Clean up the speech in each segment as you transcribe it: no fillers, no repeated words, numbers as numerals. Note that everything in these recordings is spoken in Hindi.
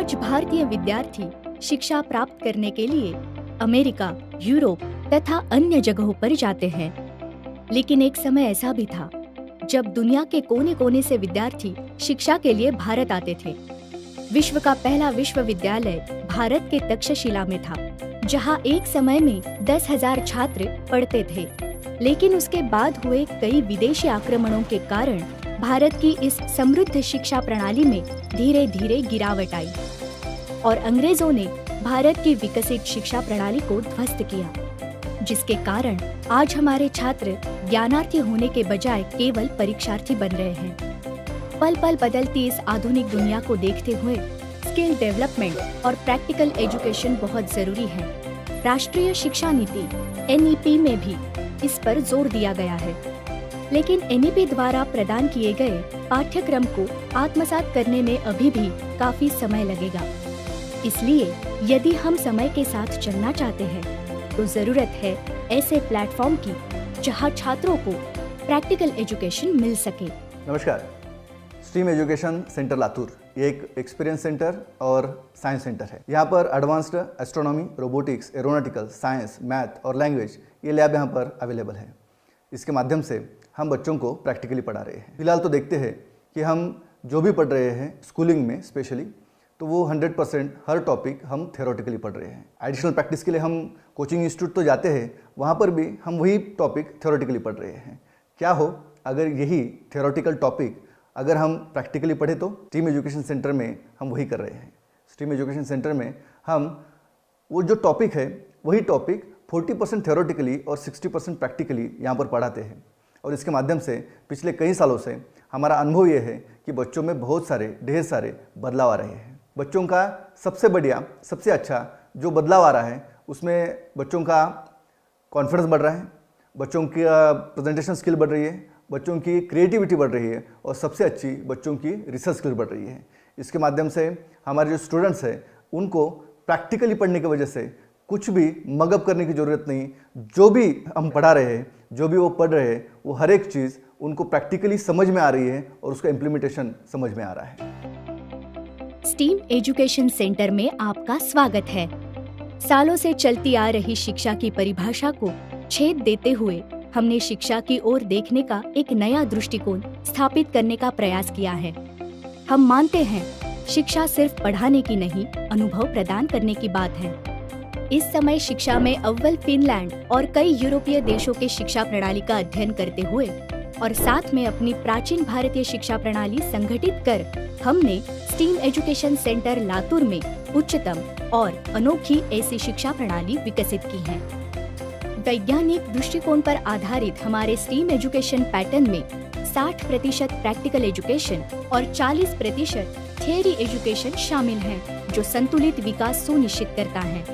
आज भारतीय विद्यार्थी शिक्षा प्राप्त करने के लिए अमेरिका, यूरोप तथा अन्य जगहों पर जाते हैं। लेकिन एक समय ऐसा भी था जब दुनिया के कोने कोने से विद्यार्थी शिक्षा के लिए भारत आते थे। विश्व का पहला विश्वविद्यालय भारत के तक्षशिला में था, जहां एक समय में 10,000 छात्र पढ़ते थे। लेकिन उसके बाद हुए कई विदेशी आक्रमणों के कारण भारत की इस समृद्ध शिक्षा प्रणाली में धीरे धीरे गिरावट आई और अंग्रेजों ने भारत की विकसित शिक्षा प्रणाली को ध्वस्त किया, जिसके कारण आज हमारे छात्र ज्ञानार्थी होने के बजाय केवल परीक्षार्थी बन रहे हैं। पल पल बदलती इस आधुनिक दुनिया को देखते हुए स्किल डेवलपमेंट और प्रैक्टिकल एजुकेशन बहुत जरूरी है। राष्ट्रीय शिक्षा नीति NEP में भी इस पर जोर दिया गया है। लेकिन NEP द्वारा प्रदान किए गए पाठ्यक्रम को आत्मसात करने में अभी भी काफी समय लगेगा। इसलिए यदि हम समय के साथ चलना चाहते हैं तो जरूरत है ऐसे प्लेटफॉर्म की जहां छात्रों को प्रैक्टिकल एजुकेशन मिल सके। नमस्कार, स्ट्रीम एजुकेशन सेंटर लातूर ये एक एक्सपीरियंस सेंटर और साइंस सेंटर है। यहाँ पर advanced astronomy, robotics, aeronautical, science, math और लैंग्वेज ये लैब यहाँ पर अवेलेबल है। इसके माध्यम से हम बच्चों को प्रैक्टिकली पढ़ा रहे हैं। फिलहाल तो देखते हैं कि हम जो भी पढ़ रहे हैं स्कूलिंग में स्पेशली, तो वो 100% हर टॉपिक हम थ्योरेटिकली पढ़ रहे हैं। एडिशनल प्रैक्टिस के लिए हम कोचिंग इंस्टीट्यूट तो जाते हैं, वहाँ पर भी हम वही टॉपिक थ्योरेटिकली पढ़ रहे हैं। क्या हो अगर यही थ्योरेटिकल टॉपिक अगर हम प्रैक्टिकली पढ़े तो स्ट्रीम एजुकेशन सेंटर में हम वही कर रहे हैं। स्ट्रीम एजुकेशन सेंटर में हम वो जो टॉपिक है वही टॉपिक 40% थ्योरेटिकली और 60% प्रैक्टिकली यहाँ पर पढ़ाते हैं। और इसके माध्यम से पिछले कई सालों से हमारा अनुभव ये है कि बच्चों में बहुत सारे ढेर सारे बदलाव आ रहे हैं। बच्चों का सबसे बढ़िया, सबसे अच्छा जो बदलाव आ रहा है उसमें बच्चों का कॉन्फिडेंस बढ़ रहा है, बच्चों की प्रेजेंटेशन स्किल बढ़ रही है, बच्चों की क्रिएटिविटी बढ़ रही है और सबसे अच्छी बच्चों की रिसर्च स्किल बढ़ रही है। इसके माध्यम से हमारे जो स्टूडेंट्स हैं उनको प्रैक्टिकली पढ़ने की वजह से कुछ भी मगअप करने की ज़रूरत नहीं। जो भी हम पढ़ा रहे हैं, जो भी वो पढ़ रहे हैं, वो हर एक चीज़ उनको प्रैक्टिकली समझ में आ रही है और उसका इम्प्लीमेंटेशन समझ में आ रहा है। स्टीम एजुकेशन सेंटर में आपका स्वागत है। सालों से चलती आ रही शिक्षा की परिभाषा को छेद देते हुए हमने शिक्षा की ओर देखने का एक नया दृष्टिकोण स्थापित करने का प्रयास किया है। हम मानते हैं शिक्षा सिर्फ पढ़ाने की नहीं, अनुभव प्रदान करने की बात है। इस समय शिक्षा में अव्वल फिनलैंड और कई यूरोपीय देशों के शिक्षा प्रणाली का अध्ययन करते हुए और साथ में अपनी प्राचीन भारतीय शिक्षा प्रणाली संगठित कर हमने स्टीम एजुकेशन सेंटर लातूर में उच्चतम और अनोखी ऐसी शिक्षा प्रणाली विकसित की है। वैज्ञानिक दृष्टिकोण पर आधारित हमारे स्टीम एजुकेशन पैटर्न में 60% प्रैक्टिकल एजुकेशन और 40% थियरी एजुकेशन शामिल है, जो संतुलित विकास सुनिश्चित करता है।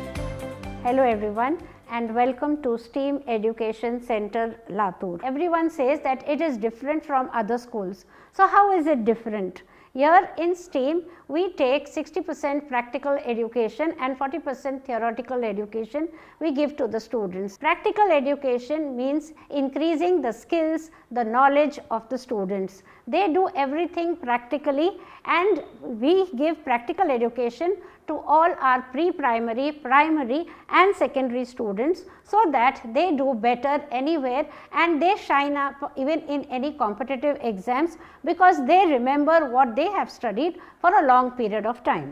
Hello everyone and welcome to STEAM Education Center Latur. Everyone says that it is different from other schools. So how is it different? Here in STEAM we take 60% practical education and 40% theoretical education we give to the students. Practical education means increasing the skills, the knowledge of the students. They do everything practically and we give practical education to all our pre-primary, primary and secondary students so that they do better anywhere and they shine up even in any competitive exams because they remember what they have studied for a long period of time.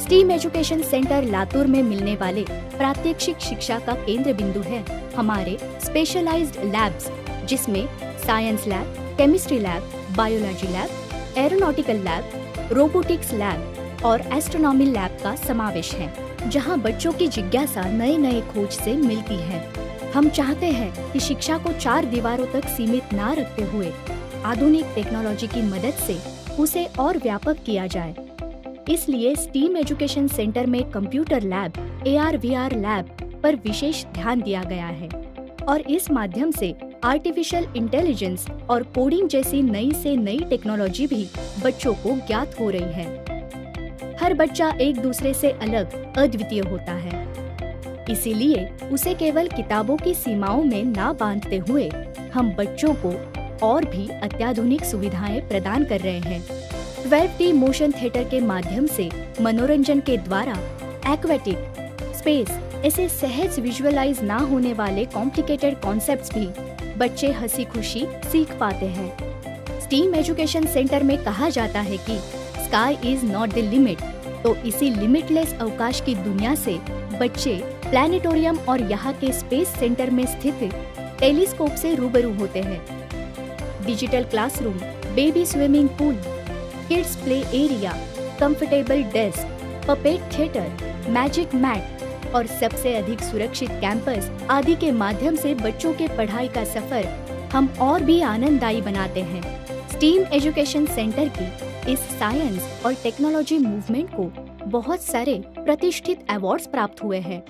Steam education centre Latur में मिलने वाले प्रात्यक्षिक शिक्षा का केंद्र बिंदु है हमारे स्पेशलाइज्ड लैब्स, जिसमें science lab, chemistry lab, biology lab, aeronautical lab, robotics lab और एस्ट्रोनॉमी लैब का समावेश है, जहां बच्चों की जिज्ञासा नए नए खोज से मिलती है। हम चाहते हैं कि शिक्षा को 4 दीवारों तक सीमित ना रखते हुए आधुनिक टेक्नोलॉजी की मदद से उसे और व्यापक किया जाए। इसलिए स्टीम एजुकेशन सेंटर में कंप्यूटर लैब, AR/VR लैब पर विशेष ध्यान दिया गया है और इस माध्यम से आर्टिफिशियल इंटेलिजेंस और कोडिंग जैसी नई से नई टेक्नोलॉजी भी बच्चों को ज्ञात हो रही है। हर बच्चा एक दूसरे से अलग, अद्वितीय होता है। इसीलिए उसे केवल किताबों की सीमाओं में ना बांधते हुए हम बच्चों को और भी अत्याधुनिक सुविधाएं प्रदान कर रहे हैं। 12D मोशन थिएटर के माध्यम से मनोरंजन के द्वारा एक्वेटिक, स्पेस ऐसे सहज विजुअलाइज ना होने वाले कॉम्प्लिकेटेड कॉन्सेप्ट्स भी बच्चे हंसी खुशी सीख पाते हैं। स्टीम एजुकेशन सेंटर में कहा जाता है कि sky is not the limit, तो इसी लिमिटलेस अवकाश की दुनिया से बच्चे प्लैनेटोरियम और यहाँ के स्पेस सेंटर में स्थित टेलीस्कोप से रूबरू होते हैं। Digital classroom, baby swimming pool, kids play area, comfortable desk, puppet theatre, magic mat और सबसे अधिक सुरक्षित कैंपस आदि के माध्यम से बच्चों के पढ़ाई का सफर हम और भी आनंददायी बनाते हैं। स्टीम एजुकेशन सेंटर की इस साइंस और टेक्नोलॉजी मूवमेंट को बहुत सारे प्रतिष्ठित अवार्ड्स प्राप्त हुए हैं,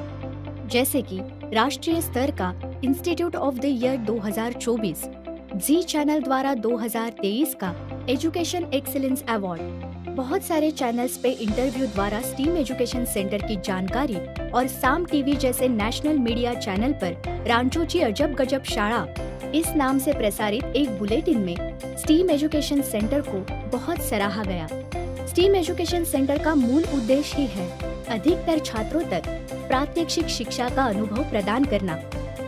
जैसे कि राष्ट्रीय स्तर का institute of the year 2024, Zee channel द्वारा 2023 का एजुकेशन एक्सीलेंस अवार्ड। बहुत सारे चैनल्स पे इंटरव्यू द्वारा स्टीम एजुकेशन सेंटर की जानकारी और साम टीवी जैसे नेशनल मीडिया चैनल पर रांचोची अजब गजब शाळा इस नाम से प्रसारित एक बुलेटिन में स्टीम एजुकेशन सेंटर को बहुत सराहा गया। स्टीम एजुकेशन सेंटर का मूल उद्देश्य ही है अधिकतर छात्रों तक प्रात्यक्षिक शिक्षा का अनुभव प्रदान करना,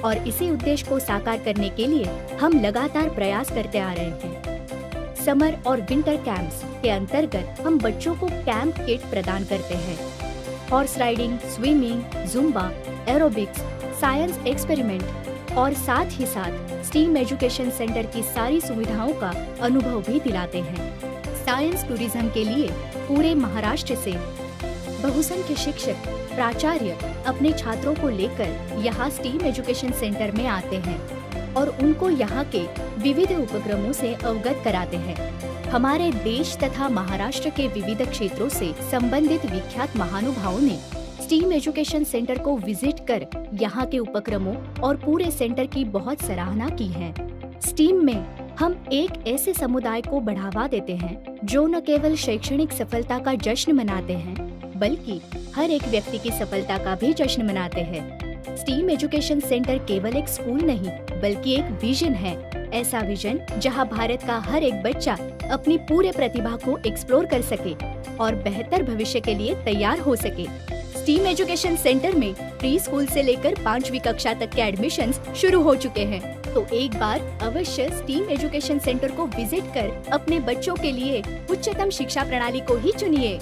और इसी उद्देश्य को साकार करने के लिए हम लगातार प्रयास करते आ रहे हैं। समर और विंटर कैंप्स के अंतर्गत हम बच्चों को कैंप किट प्रदान करते हैं। Horse riding, swimming, Zumba, aerobics, science experiment और साथ ही साथ स्टीम एजुकेशन सेंटर की सारी सुविधाओं का अनुभव भी दिलाते हैं। साइंस टूरिज्म के लिए पूरे महाराष्ट्र से बहुसंख्य शिक्षक, प्राचार्य अपने छात्रों को लेकर यहाँ स्टीम एजुकेशन सेंटर में आते हैं और उनको यहाँ के विविध उपक्रमों से अवगत कराते हैं। हमारे देश तथा महाराष्ट्र के विविध क्षेत्रों से संबंधित विख्यात महानुभावों ने स्टीम एजुकेशन सेंटर को विजिट कर यहाँ के उपक्रमों और पूरे सेंटर की बहुत सराहना की है। स्टीम में हम एक ऐसे समुदाय को बढ़ावा देते हैं जो न केवल शैक्षणिक सफलता का जश्न मनाते हैं, बल्कि हर एक व्यक्ति की सफलता का भी जश्न मनाते हैं। स्टीम एजुकेशन सेंटर केवल एक स्कूल नहीं, बल्कि एक विजन है। ऐसा विजन जहां भारत का हर एक बच्चा अपनी पूरे प्रतिभा को एक्सप्लोर कर सके और बेहतर भविष्य के लिए तैयार हो सके। स्टीम एजुकेशन सेंटर में प्री स्कूल से लेकर 5वीं कक्षा तक के एडमिशन्स शुरू हो चुके हैं, तो एक बार अवश्य स्टीम एजुकेशन सेंटर को विजिट कर अपने बच्चों के लिए उच्चतम शिक्षा प्रणाली को ही चुनिए।